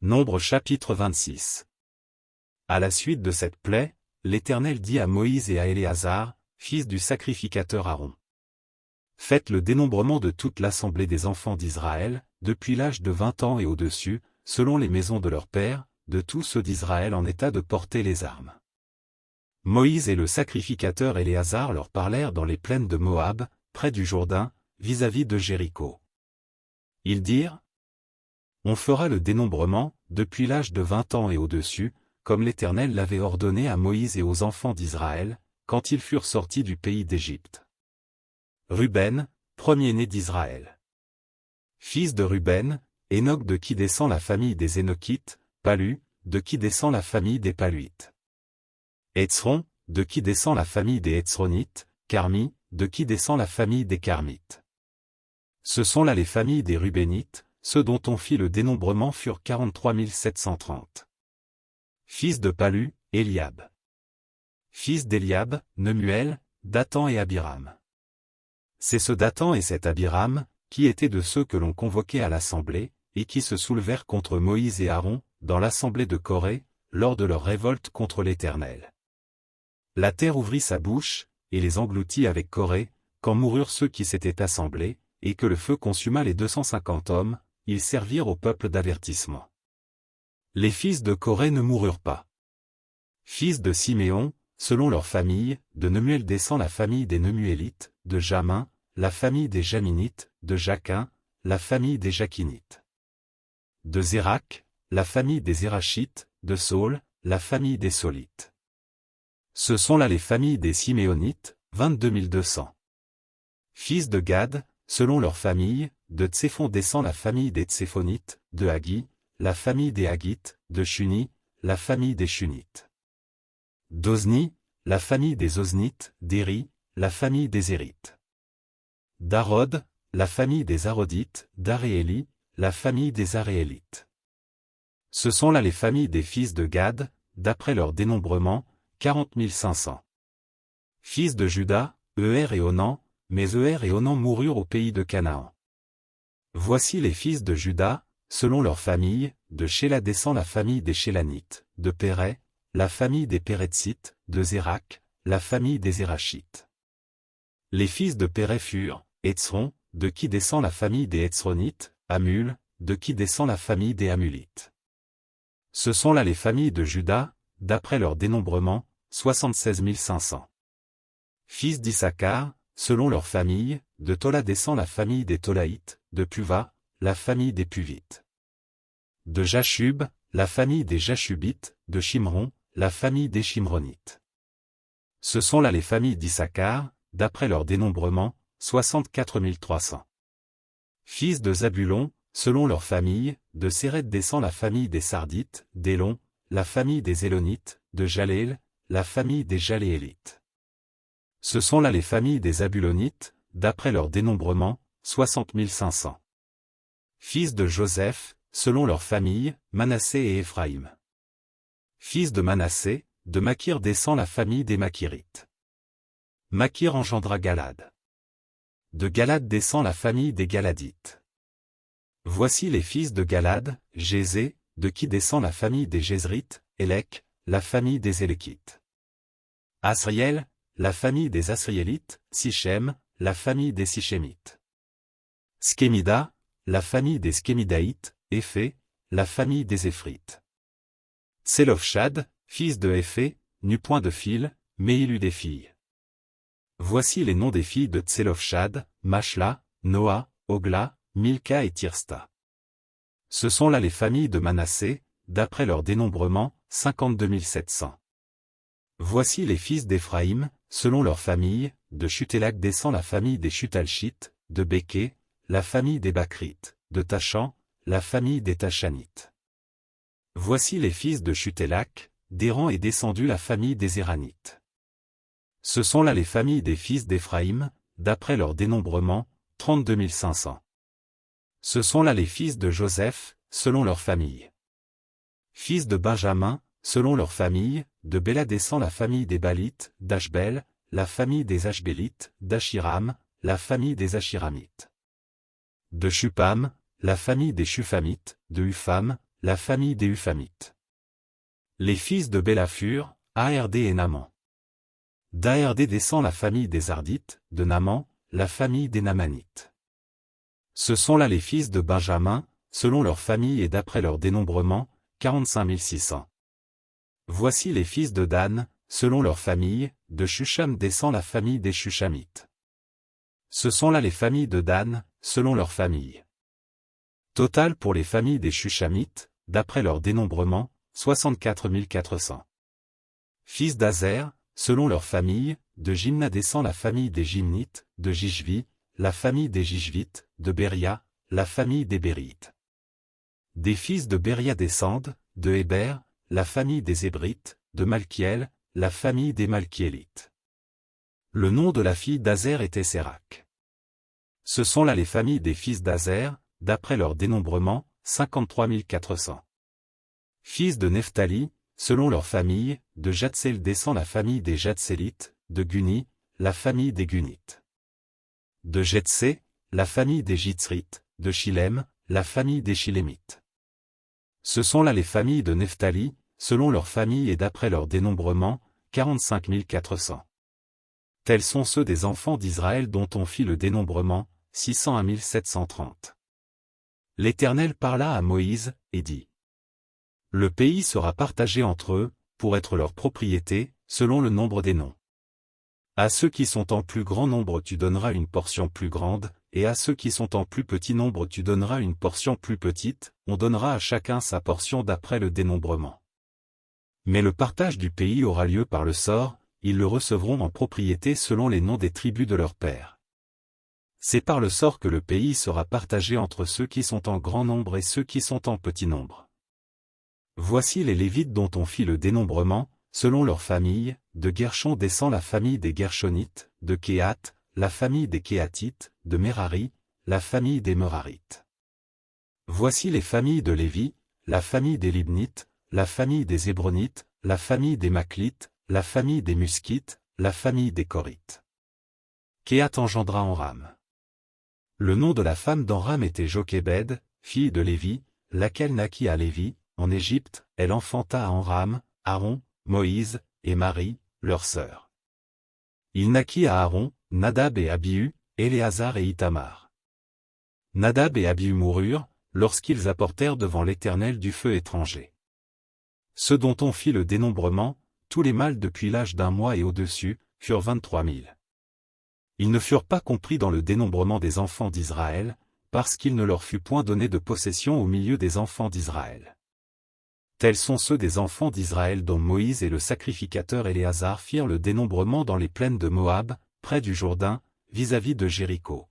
Nombre chapitre 26. À la suite de cette plaie, l'Éternel dit à Moïse et à Éléazar, fils du sacrificateur Aaron. Faites le dénombrement de toute l'assemblée des enfants d'Israël, depuis l'âge de 20 ans et au-dessus, selon les maisons de leurs pères, de tous ceux d'Israël en état de porter les armes. Moïse et le sacrificateur Éléazar leur parlèrent dans les plaines de Moab, près du Jourdain, vis-à-vis de Jéricho. Ils dirent: On fera le dénombrement, depuis l'âge de 20 ans et au-dessus, comme l'Éternel l'avait ordonné à Moïse et aux enfants d'Israël, quand ils furent sortis du pays d'Égypte. Ruben, premier-né d'Israël. Fils de Ruben, Hénoc de qui descend la famille des Hénokites, Palu, de qui descend la famille des Paluites. Hétzron, de qui descend la famille des Hétzronites, Carmi, de qui descend la famille des Carmites. Ce sont là les familles des Rubénites, ceux dont on fit le dénombrement furent 43 730. Fils de Palu, Éliab. Fils d'Éliab, Nemuel, Dathan et Abiram. C'est ce Dathan et cet Abiram, qui étaient de ceux que l'on convoquait à l'assemblée, et qui se soulevèrent contre Moïse et Aaron, dans l'assemblée de Corée, lors de leur révolte contre l'Éternel. La terre ouvrit sa bouche, et les engloutit avec Corée, quand moururent ceux qui s'étaient assemblés, et que le feu consuma les 250 hommes, ils servirent au peuple d'avertissement. Les fils de Corée ne moururent pas. Fils de Siméon, selon leur famille, de Nemuel descend la famille des Nemuélites, de Jamin, la famille des Jaminites, de Jaquin, la famille des Jaquinites. De Zérak, la famille des Zérachites, de Saul, la famille des Saulites. Ce sont là les familles des Siméonites, 22 200. Fils de Gad, selon leur famille, de Tséphon descend la famille des Tséphonites, de Haggi, la famille des Haggites, de Shuni, la famille des Shunites. d'Ozni, la famille des Oznites, d'Éri, la famille des Érites. d'Arod, la famille des Arodites, d'Arééli, la famille des Aréélites. Ce sont là les familles des fils de Gad, d'après leur dénombrement, 40 500. Fils de Juda, Euer et Onan, mais Euer et Onan moururent au pays de Canaan. Voici les fils de Juda, selon leur famille, de Shéla descend la famille des Shélanites, de Péret, la famille des Péretzites, de Zérak, la famille des Zérachites. Les fils de Péret furent, Hétzron, de qui descend la famille des Hétzronites, Hamul, de qui descend la famille des Hamulites. Ce sont là les familles de Juda, d'après leur dénombrement, 76 500. Fils d'Issachar, selon leur famille, de Tola descend la famille des Tolaïtes, de Puva, la famille des Puvites. De Jashub, la famille des Jashubites, de Shimron, la famille des Shimronites. Ce sont là les familles d'Issachar, d'après leur dénombrement, 64 300. Fils de Zabulon, selon leur famille, de Séred descend la famille des Sardites, d'Élon, la famille des Élonites, de Jaléel, la famille des Jaléélites. Ce sont là les familles des Abulonites, d'après leur dénombrement, 60 500. Fils de Joseph, selon leur famille, Manassé et Éphraïm. Fils de Manassé, de Makir descend la famille des Makirites. Makir engendra Galad. De Galad descend la famille des Galadites. Voici les fils de Galad, Gézé, de qui descend la famille des Gézrites, Élec, la famille des Élékites. Asriel, la famille des Asriélites, Sichem, la famille des Sichémites. Skémida, la famille des Skémidaïtes, Éphé, la famille des Éphrites. Tselofshad, fils de Éphé, n'eut point de fil, mais il eut des filles. Voici les noms des filles de Tselofshad, Machla, Noa, Ogla, Milka et Tirsta. Ce sont là les familles de Manassé, d'après leur dénombrement, 52 700. Voici les fils d'Éphraïm, selon leur famille, de Chutélak descend la famille des Chutalchites, de Béké, la famille des Bakrites, de Tachan, la famille des Tachanites. Voici les fils de Chutélak, d'Héran est descendu la famille des Éranites. Ce sont là les familles des fils d'Éphraïm, d'après leur dénombrement, 32 500. Ce sont là les fils de Joseph, selon leur famille. Fils de Benjamin, selon leur famille, de Béla descend la famille des Balites, d'Ashbel, la famille des Ashbélites, d'Achiram, la famille des Achiramites. De Shupam, la famille des Shufamites, de Upham, la famille des Uphamites. Les fils de Bélaphur, Ard et Naman. d'Ard descend la famille des Ardites, de Naman, la famille des Namanites. Ce sont là les fils de Benjamin, selon leur famille et d'après leur dénombrement, 45 600. Voici les fils de Dan, selon leur famille, de Shusham descend la famille des Shushamites. Ce sont là les familles de Dan, selon leur famille. Total pour les familles des Shushamites, d'après leur dénombrement, 64 400. Fils d'Azer, selon leur famille, de Jimna descend la famille des Jimnites, de Jishvi, la famille des Jishvites, de Béria, la famille des Bérites. Des fils de Béria descendent, de Héber, la famille des Hébrites, de Malkiel, la famille des Malkiélites. Le nom de la fille d'Azer était Sérac. Ce sont là les familles des fils d'Azer, d'après leur dénombrement, 53 400. Fils de Nephtali, selon leur famille, de Jatsel descend la famille des Jatsélites, de Guni, la famille des Gunites. De Jetsé, la famille des Jitzrites, de Shilem, la famille des Shilémites. Ce sont là les familles de Nephtali, selon leur famille et d'après leur dénombrement, 45 400. Tels sont ceux des enfants d'Israël dont on fit le dénombrement, 601 730. L'Éternel parla à Moïse, et dit: Le pays sera partagé entre eux, pour être leur propriété, selon le nombre des noms. À ceux qui sont en plus grand nombre tu donneras une portion plus grande, et à ceux qui sont en plus petit nombre tu donneras une portion plus petite, on donnera à chacun sa portion d'après le dénombrement. Mais le partage du pays aura lieu par le sort, ils le recevront en propriété selon les noms des tribus de leur père. C'est par le sort que le pays sera partagé entre ceux qui sont en grand nombre et ceux qui sont en petit nombre. Voici les Lévites dont on fit le dénombrement, selon leur famille, de Gershon descend la famille des Gershonites, de Kéhat, la famille des Kéhatites, de Merari, la famille des Merarites. Voici les familles de Lévi, la famille des Libnites, la famille des Hébronites, la famille des Maclites, la famille des Muskites, la famille des Corites. Kéhat engendra Amram. Le nom de la femme d'Amram était Jochébed, fille de Lévi, laquelle naquit à Lévi, en Égypte, elle enfanta à Amram, Aaron, Moïse, et Marie, leur sœur. Il naquit à Aaron, Nadab et Abihu, Éléazar et Ithamar. Nadab et Abihu moururent, lorsqu'ils apportèrent devant l'Éternel du feu étranger. Ceux dont on fit le dénombrement, tous les mâles depuis l'âge d'un mois et au-dessus, furent 23 000. Ils ne furent pas compris dans le dénombrement des enfants d'Israël, parce qu'il ne leur fut point donné de possession au milieu des enfants d'Israël. Tels sont ceux des enfants d'Israël dont Moïse et le sacrificateur Éléazar firent le dénombrement dans les plaines de Moab, près du Jourdain, vis-à-vis de Jéricho.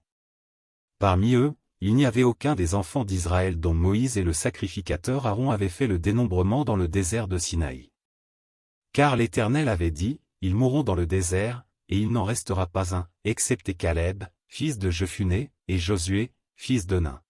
Parmi eux, il n'y avait aucun des enfants d'Israël dont Moïse et le sacrificateur Aaron avaient fait le dénombrement dans le désert de Sinaï. Car l'Éternel avait dit, ils mourront dans le désert, et il n'en restera pas un, excepté Caleb, fils de Jephuné, et Josué, fils de Nun.